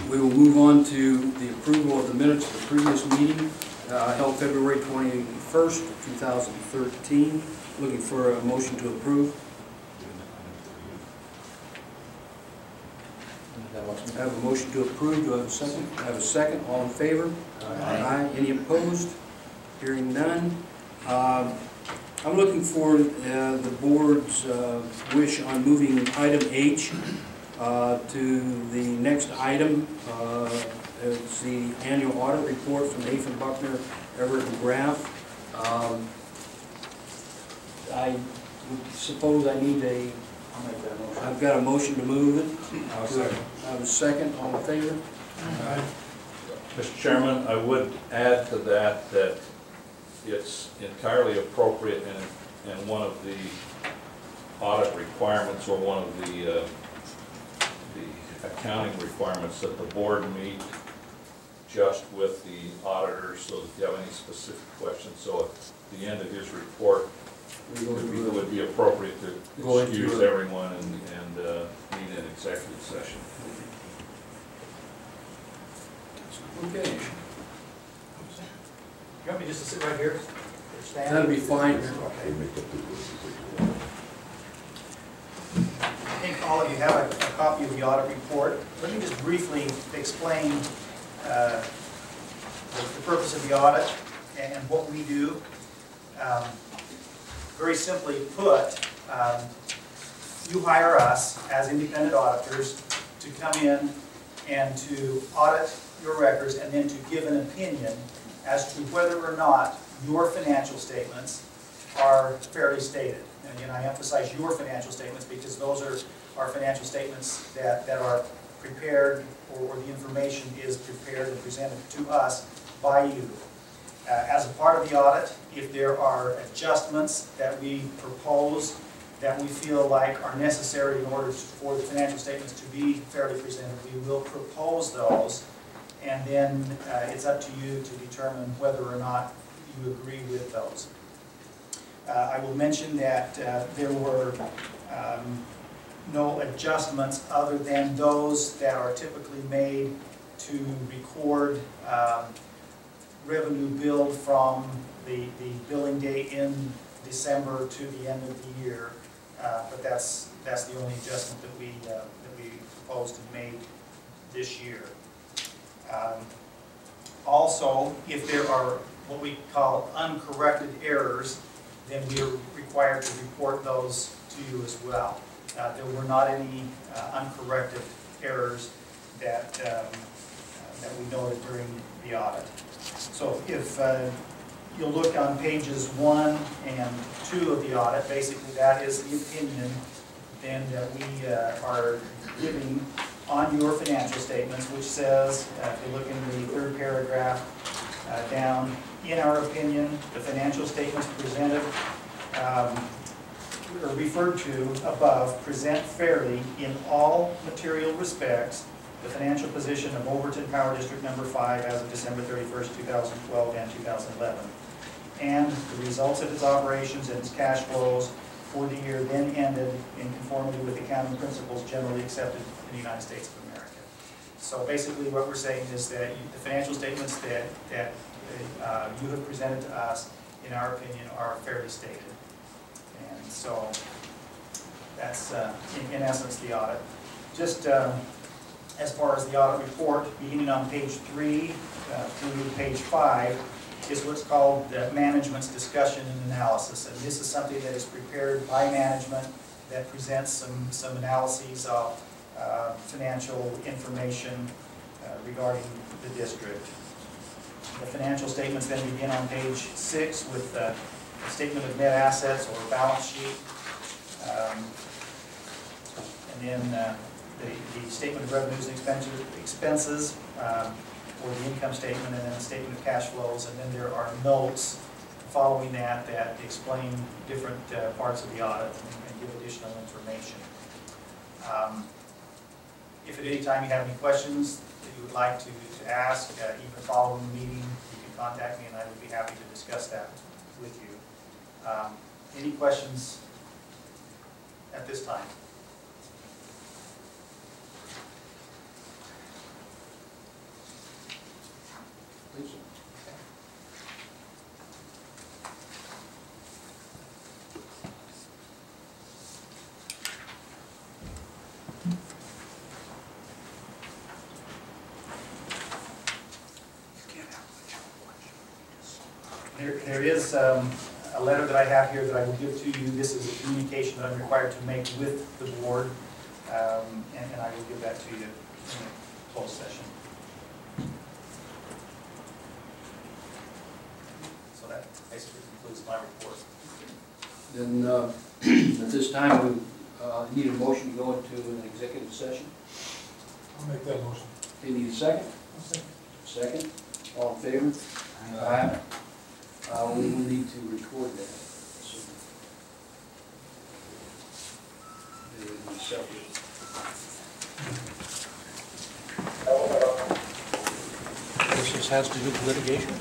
We will move on to the approval of the minutes of the previous meeting held February 21st, 2013. Looking for a motion to approve. I have a motion to approve. Do I have a second? I have a second. All in favor? Aye. Any opposed? Hearing none. I'm looking for the board's wish on moving item H to the next item. It's the annual audit report from Nathan Buckner, Everett and Graff. I suppose I need a... I'll make that motion. I've got a motion to move it. I'll second. I have a second. All in favor? Aye. Mr. Chairman, I would add to that that it's entirely appropriate and one of the audit requirements or one of the accounting requirements that the board meet just with the auditors, so if you have any specific questions. So at the end of his report, it would be appropriate to excuse everyone and meet an executive session. Okay. You want me just to sit right here? Stand? That'll be fine. Okay. I think all of you have a copy of the audit report. Let me just briefly explain the purpose of the audit and what we do. Very simply put, you hire us as independent auditors to come in and to audit your records and then to give an opinion as to whether or not your financial statements are fairly stated. And again, I emphasize your financial statements because those are our financial statements that are prepared, or the information is prepared and presented to us by you. As a part of the audit, if there are adjustments that we propose that we feel like are necessary in order for the financial statements to be fairly presented, we will propose those, and then it's up to you to determine whether or not you agree with those. I will mention that there were no adjustments other than those that are typically made to record revenue billed from the billing date in December to the end of the year, but that's the only adjustment that we proposed and made this year. Also, if there are what we call uncorrected errors, then we are required to report those to you as well. There were not any uncorrected errors that we noted during the audit. So if you'll look on pages 1 and 2 of the audit, basically that is the opinion then that we are giving on your financial statements, which says, if you look in the third paragraph down, in our opinion, the financial statements presented or referred to above present fairly in all material respects the financial position of Overton Power District Number 5 as of December 31st, 2012 and 2011, and the results of its operations and its cash flows for the year then ended in conformity with accounting principles generally accepted in the United States of America. So basically what we're saying is that the financial statements that you have presented to us, in our opinion, are fairly stated. And so that's, in essence, the audit. Just as far as the audit report, beginning on page 3 through page 5, is what's called management's discussion and analysis. And this is something that is prepared by management that presents some analyses of financial information regarding the district. The financial statements then begin on page 6 with a statement of net assets or balance sheet. And then the statement of revenues and expenses, or the income statement, and then a statement of cash flows, and then there are notes following that explain different parts of the audit and give additional information. If at any time you have any questions that you would like to ask, even following the meeting, you can contact me and I would be happy to discuss that with you. Any questions at this time? There is a letter that I have here that I will give to you. This is a communication that I'm required to make with the board, and I will give that to you in a closed session. So that basically concludes my report. Then, at this time, we need a motion to go into an executive session. I'll make that motion. Do you need a second? Second. All in favor? Aye. We will need to record that. So, it will be separate. This has to do with litigation?